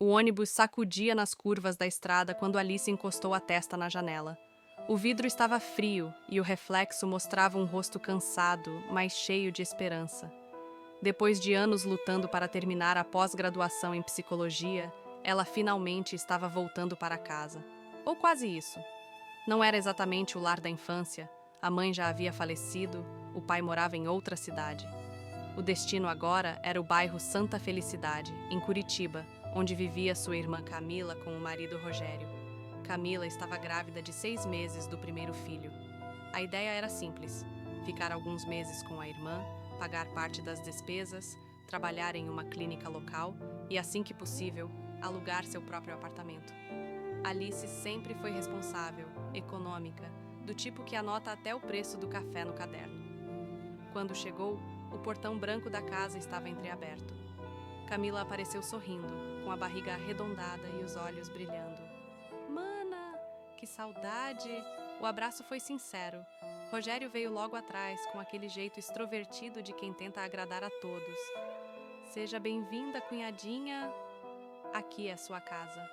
O ônibus sacudia nas curvas da estrada quando Alice encostou a testa na janela. O vidro estava frio e o reflexo mostrava um rosto cansado, mas cheio de esperança. Depois de anos lutando para terminar a pós-graduação em psicologia, ela finalmente estava voltando para casa. Ou quase isso. Não era exatamente o lar da infância, a mãe já havia falecido, o pai morava em outra cidade. O destino agora era o bairro Santa Felicidade, em Curitiba, onde vivia sua irmã Camila com o marido Rogério. Camila estava grávida de 6 meses do primeiro filho. A ideia era simples: ficar alguns meses com a irmã, pagar parte das despesas, trabalhar em uma clínica local e, assim que possível, alugar seu próprio apartamento. Alice sempre foi responsável, econômica, do tipo que anota até o preço do café no caderno. Quando chegou, o portão branco da casa estava entreaberto. Camila apareceu sorrindo, com a barriga arredondada e os olhos brilhando. Mana, que saudade! O abraço foi sincero. Rogério veio logo atrás, com aquele jeito extrovertido de quem tenta agradar a todos. Seja bem-vinda, cunhadinha. Aqui é sua casa.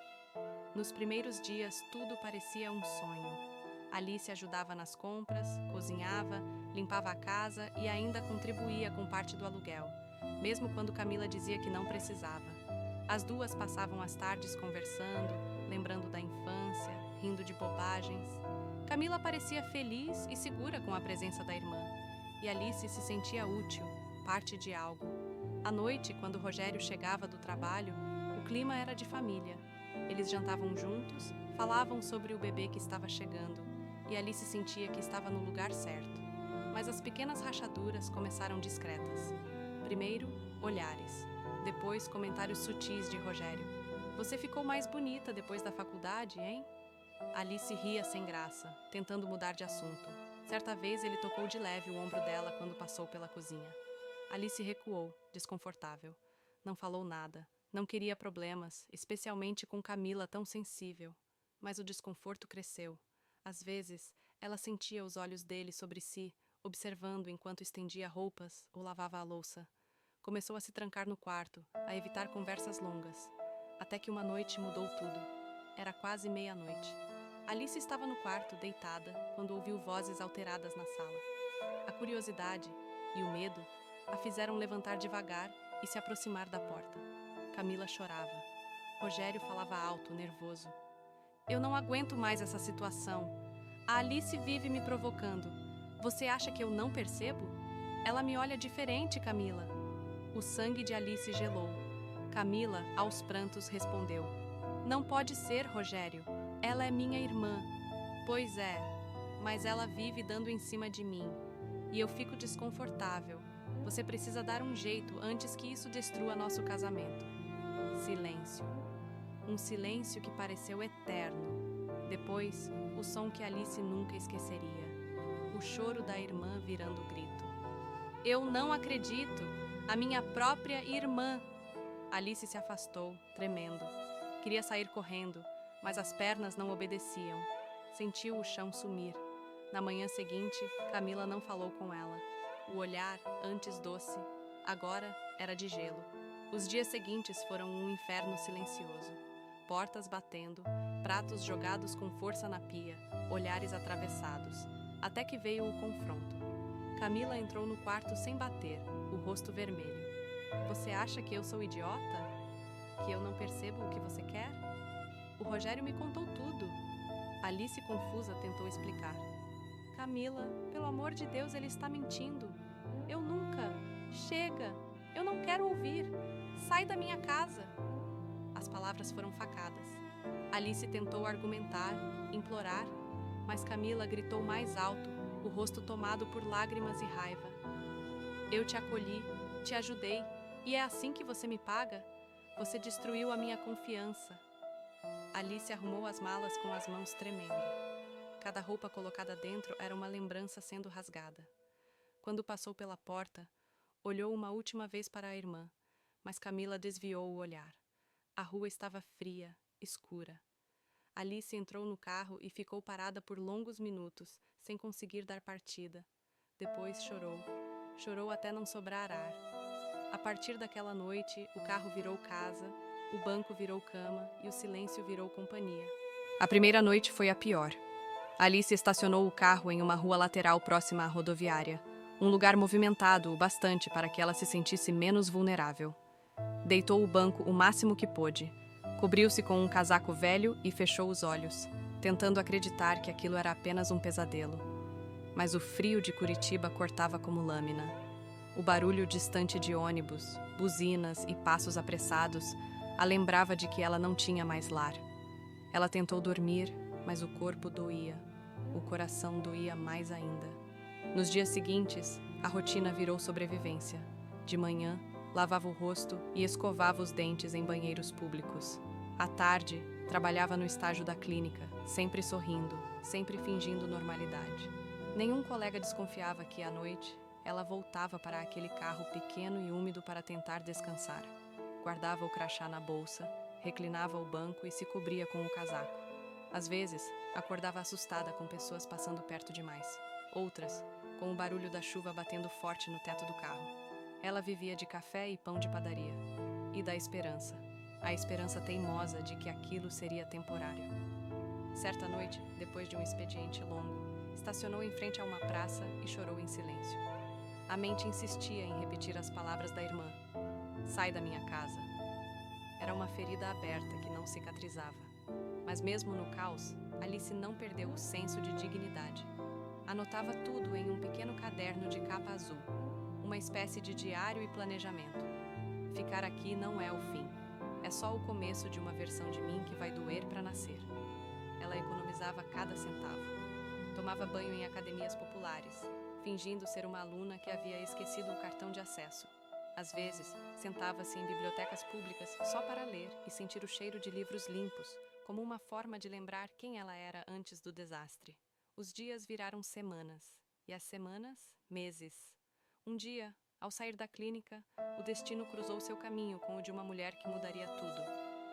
Nos primeiros dias, tudo parecia um sonho. Alice ajudava nas compras, cozinhava, limpava a casa e ainda contribuía com parte do aluguel, mesmo quando Camila dizia que não precisava. As duas passavam as tardes conversando, lembrando da infância, rindo de bobagens. Camila parecia feliz e segura com a presença da irmã, e Alice se sentia útil, parte de algo. À noite, quando Rogério chegava do trabalho, o clima era de família. Eles jantavam juntos, falavam sobre o bebê que estava chegando, e Alice sentia que estava no lugar certo. Mas as pequenas rachaduras começaram discretas. Primeiro, olhares. Depois, comentários sutis de Rogério. Você ficou mais bonita depois da faculdade, hein? Alice ria sem graça, tentando mudar de assunto. Certa vez ele tocou de leve o ombro dela quando passou pela cozinha. Alice recuou, desconfortável. Não falou nada. Não queria problemas, especialmente com Camila tão sensível. Mas o desconforto cresceu. Às vezes, ela sentia os olhos dele sobre si, observando enquanto estendia roupas ou lavava a louça. Começou a se trancar no quarto, a evitar conversas longas. Até que uma noite mudou tudo. Era quase meia-noite. Alice estava no quarto, deitada, quando ouviu vozes alteradas na sala. A curiosidade e o medo a fizeram levantar devagar e se aproximar da porta. Camila chorava. Rogério falava alto, nervoso. Eu não aguento mais essa situação. A Alice vive me provocando. Você acha que eu não percebo? Ela me olha diferente, Camila. O sangue de Alice gelou. Camila, aos prantos, respondeu. Não pode ser, Rogério. Ela é minha irmã. Pois é, mas ela vive dando em cima de mim. E eu fico desconfortável. Você precisa dar um jeito antes que isso destrua nosso casamento. Silêncio. Um silêncio que pareceu eterno. Depois, o som que Alice nunca esqueceria. O choro da irmã virando grito. Eu não acredito! A minha própria irmã! Alice se afastou, tremendo. Queria sair correndo, mas as pernas não obedeciam. Sentiu o chão sumir. Na manhã seguinte, Camila não falou com ela. O olhar, antes doce, agora era de gelo. Os dias seguintes foram um inferno silencioso. Portas batendo, pratos jogados com força na pia, olhares atravessados, até que veio o confronto. Camila entrou no quarto sem bater, o rosto vermelho. Você acha que eu sou idiota? Que eu não percebo o que você quer? O Rogério me contou tudo. Alice, confusa, tentou explicar. Camila, pelo amor de Deus, ele está mentindo. Eu nunca. Chega! Eu não quero ouvir. Sai da minha casa. As palavras foram facadas. Alice tentou argumentar, implorar, mas Camila gritou mais alto, o rosto tomado por lágrimas e raiva. Eu te acolhi, te ajudei, e é assim que você me paga? Você destruiu a minha confiança. Alice arrumou as malas com as mãos tremendo. Cada roupa colocada dentro era uma lembrança sendo rasgada. Quando passou pela porta, olhou uma última vez para a irmã, mas Camila desviou o olhar. A rua estava fria, escura. Alice entrou no carro e ficou parada por longos minutos, sem conseguir dar partida. Depois chorou. Chorou até não sobrar ar. A partir daquela noite, o carro virou casa O banco virou cama e o silêncio virou companhia. A primeira noite foi a pior. Alice estacionou o carro em uma rua lateral próxima à rodoviária, um lugar movimentado o bastante para que ela se sentisse menos vulnerável. Deitou o banco o máximo que pôde, cobriu-se com um casaco velho e fechou os olhos, tentando acreditar que aquilo era apenas um pesadelo. Mas o frio de Curitiba cortava como lâmina. O barulho distante de ônibus, buzinas e passos apressados a lembrava de que ela não tinha mais lar. Ela tentou dormir, mas o corpo doía. O coração doía mais ainda. Nos dias seguintes, a rotina virou sobrevivência. De manhã, lavava o rosto e escovava os dentes em banheiros públicos. À tarde, trabalhava no estágio da clínica, sempre sorrindo, sempre fingindo normalidade. Nenhum colega desconfiava que, à noite, ela voltava para aquele carro pequeno e úmido para tentar descansar. Guardava o crachá na bolsa, reclinava ao banco e se cobria com o casaco. Às vezes, acordava assustada com pessoas passando perto demais. Outras, com o barulho da chuva batendo forte no teto do carro. Ela vivia de café e pão de padaria. E da esperança. A esperança teimosa de que aquilo seria temporário. Certa noite, depois de um expediente longo, estacionou em frente a uma praça e chorou em silêncio. A mente insistia em repetir as palavras da irmã. Sai da minha casa. Era uma ferida aberta que não cicatrizava. Mas mesmo no caos, Alice não perdeu o senso de dignidade. Anotava tudo em um pequeno caderno de capa azul, uma espécie de diário e planejamento. Ficar aqui não é o fim. É só o começo de uma versão de mim que vai doer para nascer. Ela economizava cada centavo. Tomava banho em academias populares, fingindo ser uma aluna que havia esquecido o cartão de acesso. Às vezes, sentava-se em bibliotecas públicas só para ler e sentir o cheiro de livros limpos, como uma forma de lembrar quem ela era antes do desastre. Os dias viraram semanas, e as semanas, meses. Um dia, ao sair da clínica, o destino cruzou seu caminho com o de uma mulher que mudaria tudo.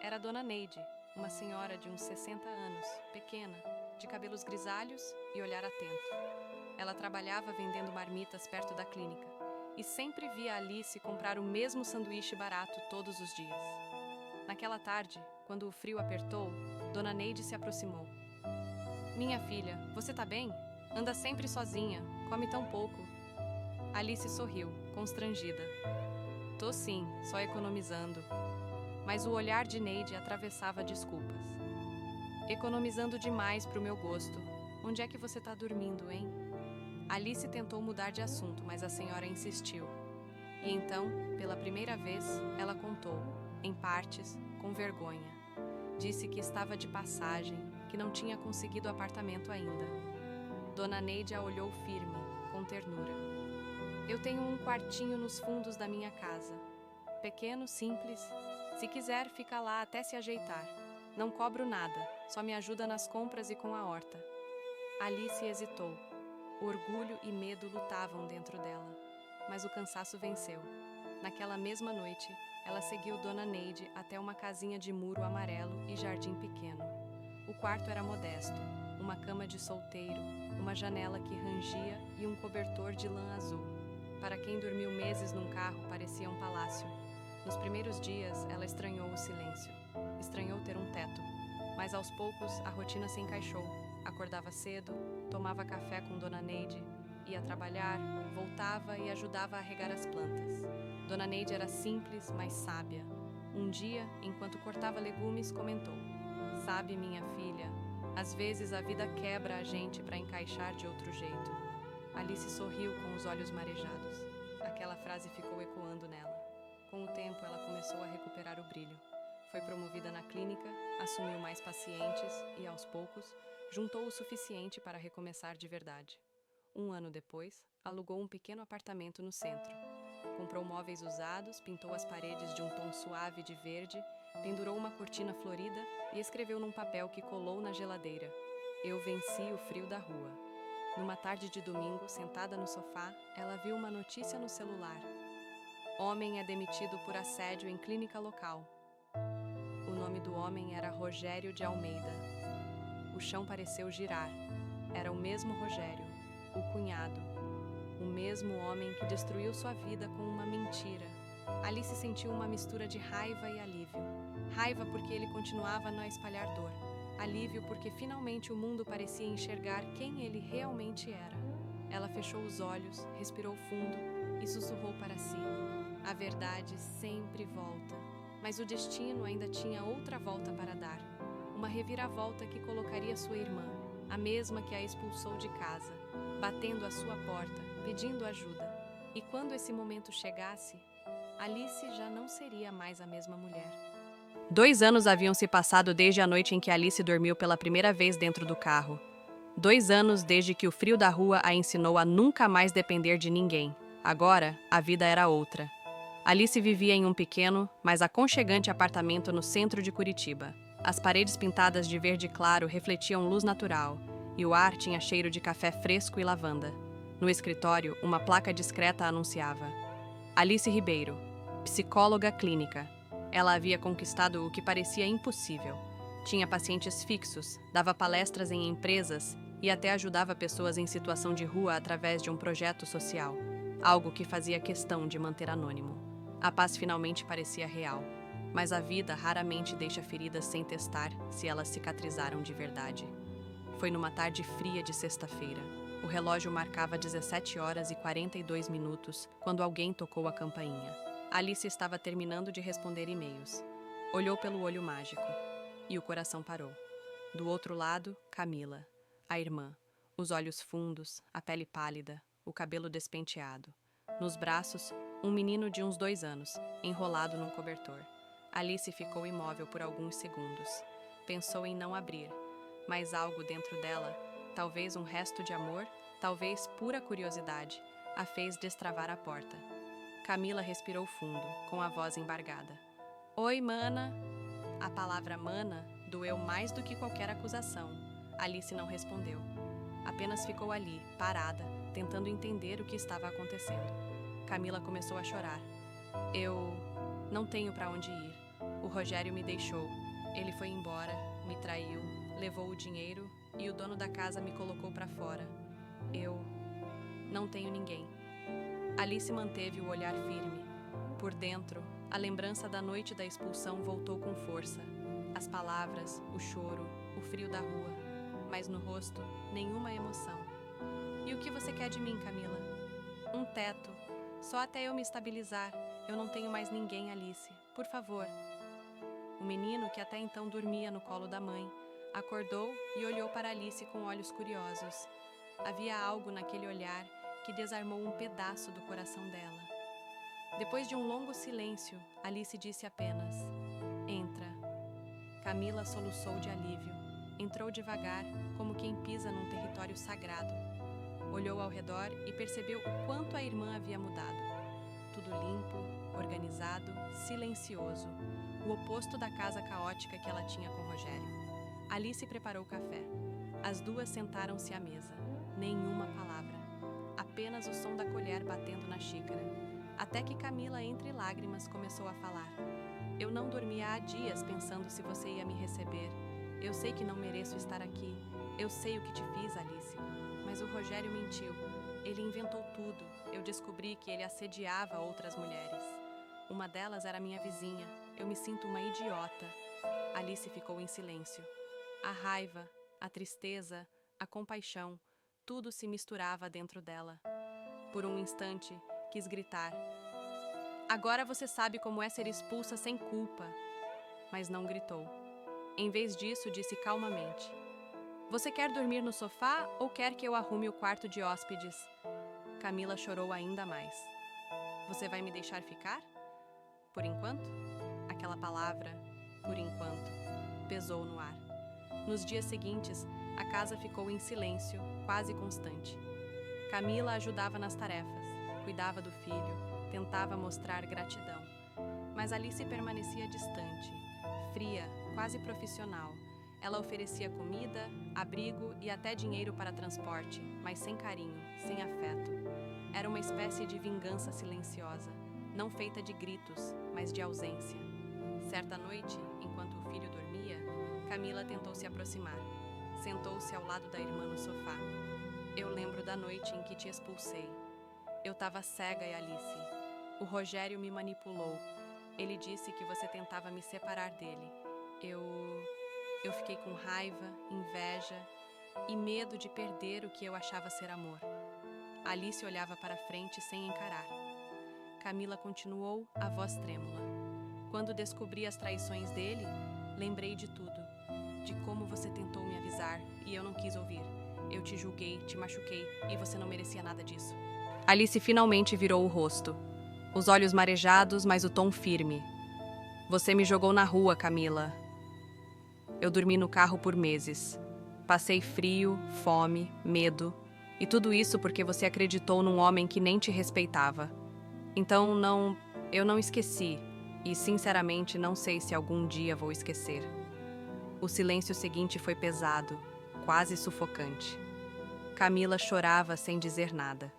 Era Dona Neide, uma senhora de uns 60 anos, pequena, de cabelos grisalhos e olhar atento. Ela trabalhava vendendo marmitas perto da clínica e sempre via Alice comprar o mesmo sanduíche barato todos os dias. Naquela tarde, quando o frio apertou, Dona Neide se aproximou. Minha filha, você tá bem? Anda sempre sozinha, come tão pouco. Alice sorriu, constrangida. Tô sim, só economizando. Mas o olhar de Neide atravessava desculpas. Economizando demais pro meu gosto. Onde é que você tá dormindo, hein? Alice tentou mudar de assunto, mas a senhora insistiu. E então, pela primeira vez, ela contou, em partes, com vergonha. Disse que estava de passagem, que não tinha conseguido apartamento ainda. Dona Neide a olhou firme, com ternura. Eu tenho um quartinho nos fundos da minha casa. Pequeno, simples. Se quiser, fica lá até se ajeitar. Não cobro nada, só me ajuda nas compras e com a horta. Alice hesitou. Orgulho e medo lutavam dentro dela, mas o cansaço venceu. Naquela mesma noite, ela seguiu Dona Neide até uma casinha de muro amarelo e jardim pequeno. O quarto era modesto, uma cama de solteiro, uma janela que rangia e um cobertor de lã azul. Para quem dormiu meses num carro, parecia um palácio. Nos primeiros dias, ela estranhou o silêncio. Estranhou ter um teto, mas aos poucos a rotina se encaixou. Acordava cedo, tomava café com Dona Neide, ia trabalhar, voltava e ajudava a regar as plantas. Dona Neide era simples, mas sábia. Um dia, enquanto cortava legumes, comentou: Sabe, minha filha, às vezes a vida quebra a gente para encaixar de outro jeito. Alice sorriu com os olhos marejados. Aquela frase ficou ecoando nela. Com o tempo, ela começou a recuperar o brilho. Foi promovida na clínica, assumiu mais pacientes e, aos poucos, juntou o suficiente para recomeçar de verdade. Um ano depois, alugou um pequeno apartamento no centro. Comprou móveis usados, pintou as paredes de um tom suave de verde, pendurou uma cortina florida e escreveu num papel que colou na geladeira: Eu venci o frio da rua. Numa tarde de domingo, sentada no sofá, ela viu uma notícia no celular. Homem é demitido por assédio em clínica local. O nome do homem era Rogério de Almeida. O chão pareceu girar. Era o mesmo Rogério, o cunhado. O mesmo homem que destruiu sua vida com uma mentira. Alice sentiu uma mistura de raiva e alívio. Raiva porque ele continuava a espalhar dor. Alívio porque finalmente o mundo parecia enxergar quem ele realmente era. Ela fechou os olhos, respirou fundo e sussurrou para si: a verdade sempre volta. Mas o destino ainda tinha outra volta para dar. Uma reviravolta que colocaria sua irmã, a mesma que a expulsou de casa, batendo à sua porta, pedindo ajuda. E quando esse momento chegasse, Alice já não seria mais a mesma mulher. 2 anos haviam se passado desde a noite em que Alice dormiu pela primeira vez dentro do carro. 2 anos desde que o frio da rua a ensinou a nunca mais depender de ninguém. Agora, a vida era outra. Alice vivia em um pequeno, mas aconchegante apartamento no centro de Curitiba. As paredes pintadas de verde claro refletiam luz natural, e o ar tinha cheiro de café fresco e lavanda. No escritório, uma placa discreta anunciava: Alice Ribeiro, psicóloga clínica. Ela havia conquistado o que parecia impossível. Tinha pacientes fixos, dava palestras em empresas e até ajudava pessoas em situação de rua através de um projeto social, algo que fazia questão de manter anônimo. A paz finalmente parecia real, mas a vida raramente deixa feridas sem testar se elas cicatrizaram de verdade. Foi numa tarde fria de sexta-feira. O relógio marcava 17h42 quando alguém tocou a campainha. Alice estava terminando de responder e-mails. Olhou pelo olho mágico e o coração parou. Do outro lado, Camila, a irmã, os olhos fundos, a pele pálida, o cabelo despenteado. Nos braços, um menino de uns 2 anos, enrolado num cobertor. Alice ficou imóvel por alguns segundos. Pensou em não abrir, mas algo dentro dela, talvez um resto de amor, talvez pura curiosidade, a fez destravar a porta. Camila respirou fundo, com a voz embargada. Oi, mana. A palavra mana doeu mais do que qualquer acusação. Alice não respondeu. Apenas ficou ali, parada, tentando entender o que estava acontecendo. Camila começou a chorar. Eu não tenho para onde ir. O Rogério me deixou. Ele foi embora, me traiu, levou o dinheiro e o dono da casa me colocou para fora. Eu não tenho ninguém. Alice manteve o olhar firme. Por dentro, a lembrança da noite da expulsão voltou com força. As palavras, o choro, o frio da rua. Mas no rosto, nenhuma emoção. E o que você quer de mim, Camila? Um teto. Só até eu me estabilizar. Eu não tenho mais ninguém, Alice. Por favor. O menino, que até então dormia no colo da mãe, acordou e olhou para Alice com olhos curiosos. Havia algo naquele olhar que desarmou um pedaço do coração dela. Depois de um longo silêncio, Alice disse apenas: Entra. Camila soluçou de alívio. Entrou devagar, como quem pisa num território sagrado. Olhou ao redor e percebeu o quanto a irmã havia mudado. Tudo limpo, organizado, silencioso. O oposto da casa caótica que ela tinha com Rogério. Alice preparou o café. As duas sentaram-se à mesa. Nenhuma palavra. Apenas o som da colher batendo na xícara. Até que Camila, entre lágrimas, começou a falar. Eu não dormia há dias pensando se você ia me receber. Eu sei que não mereço estar aqui. Eu sei o que te fiz, Alice. Mas o Rogério mentiu. Ele inventou tudo. Eu descobri que ele assediava outras mulheres. Uma delas era minha vizinha. Eu me sinto uma idiota. Alice ficou em silêncio. A raiva, a tristeza, a compaixão, tudo se misturava dentro dela. Por um instante, quis gritar. Agora você sabe como é ser expulsa sem culpa. Mas não gritou. Em vez disso, disse calmamente. Você quer dormir no sofá ou quer que eu arrume o quarto de hóspedes? Camila chorou ainda mais. Você vai me deixar ficar? Por enquanto? Aquela palavra, por enquanto, pesou no ar. Nos dias seguintes, a casa ficou em silêncio, quase constante. Camila ajudava nas tarefas, cuidava do filho, tentava mostrar gratidão. Mas Alice permanecia distante, fria, quase profissional. Ela oferecia comida, abrigo e até dinheiro para transporte, mas sem carinho, sem afeto. Era uma espécie de vingança silenciosa, não feita de gritos, mas de ausência. Certa noite, enquanto o filho dormia, Camila tentou se aproximar. Sentou-se ao lado da irmã no sofá. Eu lembro da noite em que te expulsei. Eu estava cega, Alice. O Rogério me manipulou. Ele disse que você tentava me separar dele. Eu fiquei com raiva, inveja e medo de perder o que eu achava ser amor. Alice olhava para frente sem encarar. Camila continuou, a voz trêmula. Quando descobri as traições dele, lembrei de tudo. De como você tentou me avisar e eu não quis ouvir. Eu te julguei, te machuquei e você não merecia nada disso. Alice finalmente virou o rosto. Os olhos marejados, mas o tom firme. Você me jogou na rua, Camila. Eu dormi no carro por meses. Passei frio, fome, medo. E tudo isso porque você acreditou num homem que nem te respeitava. Então, eu não esqueci. E, sinceramente, não sei se algum dia vou esquecer. O silêncio seguinte foi pesado, quase sufocante. Camila chorava sem dizer nada.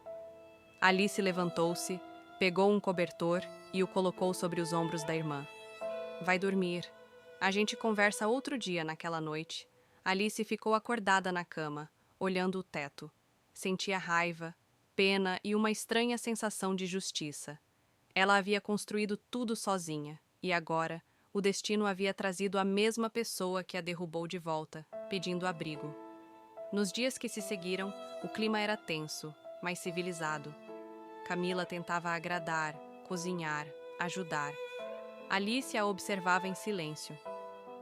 Alice levantou-se, pegou um cobertor e o colocou sobre os ombros da irmã. Vai dormir. A gente conversa outro dia naquela noite. Alice ficou acordada na cama, olhando o teto. Sentia raiva, pena e uma estranha sensação de justiça. Ela havia construído tudo sozinha, e agora o destino havia trazido a mesma pessoa que a derrubou de volta, pedindo abrigo. Nos dias que se seguiram, o clima era tenso, mas civilizado. Camila tentava agradar, cozinhar, ajudar. Alice a observava em silêncio.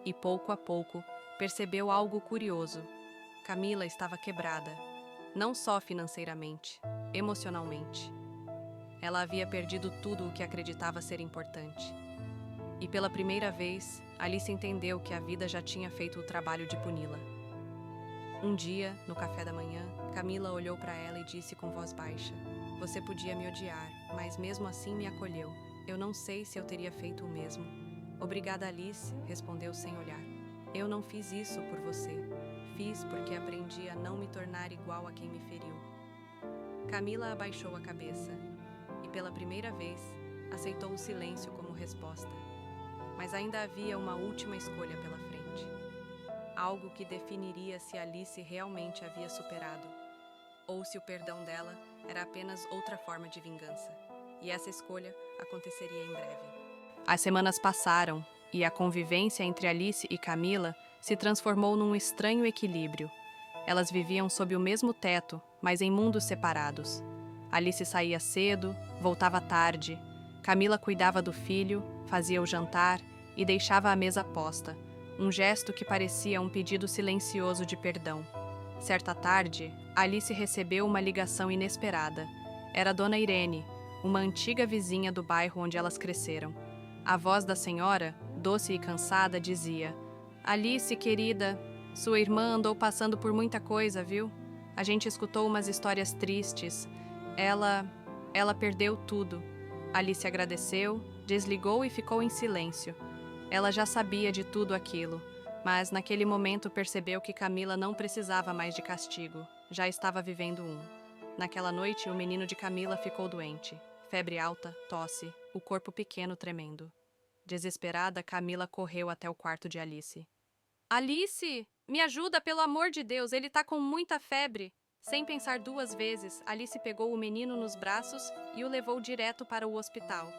E pouco a pouco, percebeu algo curioso. Camila estava quebrada, não só financeiramente, emocionalmente. Ela havia perdido tudo o que acreditava ser importante. E pela primeira vez, Alice entendeu que a vida já tinha feito o trabalho de puni-la. Um dia, no café da manhã, Camila olhou para ela e disse com voz baixa: Você podia me odiar, mas mesmo assim me acolheu. Eu não sei se eu teria feito o mesmo. Obrigada, Alice, respondeu sem olhar. Eu não fiz isso por você. Fiz porque aprendi a não me tornar igual a quem me feriu. Camila abaixou a cabeça e, pela primeira vez, aceitou o silêncio como resposta. Mas ainda havia uma última escolha pela frente. Algo que definiria se Alice realmente havia superado, ou se o perdão dela era apenas outra forma de vingança. E essa escolha aconteceria em breve. As semanas passaram e a convivência entre Alice e Camila se transformou num estranho equilíbrio. Elas viviam sob o mesmo teto, mas em mundos separados. Alice saía cedo, voltava tarde. Camila cuidava do filho, fazia o jantar e deixava a mesa posta, um gesto que parecia um pedido silencioso de perdão. Certa tarde, Alice recebeu uma ligação inesperada. Era Dona Irene, uma antiga vizinha do bairro onde elas cresceram. A voz da senhora, doce e cansada, dizia: Alice, querida, sua irmã andou passando por muita coisa, viu? A gente escutou umas histórias tristes. Ela perdeu tudo. Alice agradeceu, desligou e ficou em silêncio. Ela já sabia de tudo aquilo, mas naquele momento percebeu que Camila não precisava mais de castigo. Já estava vivendo um. Naquela noite, o menino de Camila ficou doente. Febre alta, tosse, o corpo pequeno tremendo. Desesperada, Camila correu até o quarto de Alice. Alice, me ajuda, pelo amor de Deus, ele tá com muita febre. Sem pensar duas vezes, Alice pegou o menino nos braços e o levou direto para o hospital.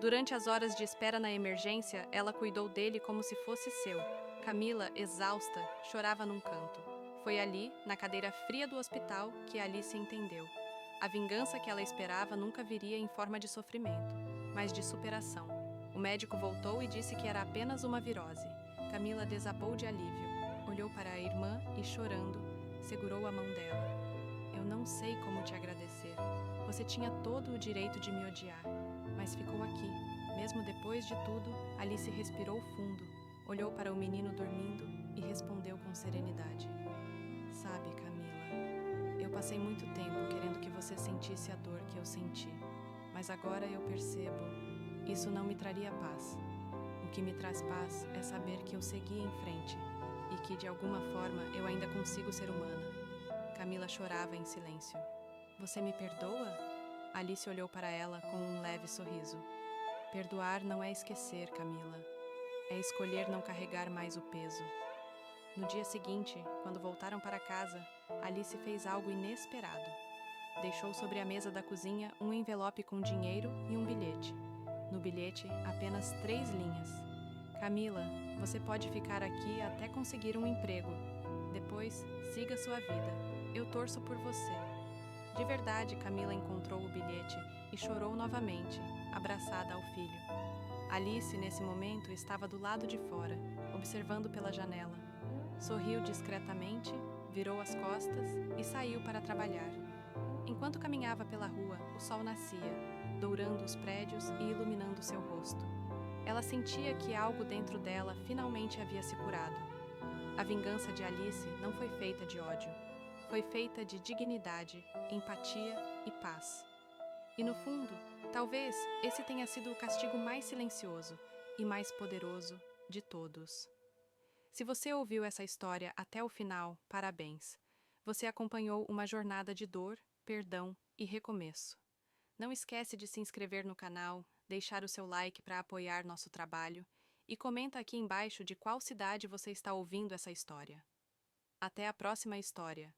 Durante as horas de espera na emergência, ela cuidou dele como se fosse seu. Camila, exausta, chorava num canto. Foi ali, na cadeira fria do hospital, que Alice entendeu. A vingança que ela esperava nunca viria em forma de sofrimento, mas de superação. O médico voltou e disse que era apenas uma virose. Camila desabou de alívio. Olhou para a irmã e, chorando, segurou a mão dela. Eu não sei como te agradecer. Você tinha todo o direito de me odiar, mas ficou aqui. Mesmo depois de tudo, Alice respirou fundo, olhou para o menino dormindo e respondeu com serenidade. Sabe, Camila, eu passei muito tempo querendo que você sentisse a dor que eu senti, mas agora eu percebo, isso não me traria paz. O que me traz paz é saber que eu segui em frente e que, de alguma forma, eu ainda consigo ser humana. Camila chorava em silêncio. Você me perdoa? Alice olhou para ela com um leve sorriso. Perdoar não é esquecer, Camila. É escolher não carregar mais o peso. No dia seguinte, quando voltaram para casa, Alice fez algo inesperado. Deixou sobre a mesa da cozinha um envelope com dinheiro e um bilhete. No bilhete, apenas 3 linhas. Camila, você pode ficar aqui até conseguir um emprego. Depois, siga sua vida. Eu torço por você. De verdade, Camila encontrou o bilhete e chorou novamente, abraçada ao filho. Alice, nesse momento, estava do lado de fora, observando pela janela. Sorriu discretamente, virou as costas e saiu para trabalhar. Enquanto caminhava pela rua, o sol nascia, dourando os prédios e iluminando seu rosto. Ela sentia que algo dentro dela finalmente havia se curado. A vingança de Alice não foi feita de ódio. Foi feita de dignidade, empatia e paz. E no fundo, talvez esse tenha sido o castigo mais silencioso e mais poderoso de todos. Se você ouviu essa história até o final, parabéns. Você acompanhou uma jornada de dor, perdão e recomeço. Não esquece de se inscrever no canal, deixar o seu like para apoiar nosso trabalho e comenta aqui embaixo de qual cidade você está ouvindo essa história. Até a próxima história.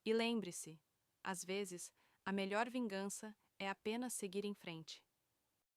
E lembre-se, às vezes, a melhor vingança é apenas seguir em frente.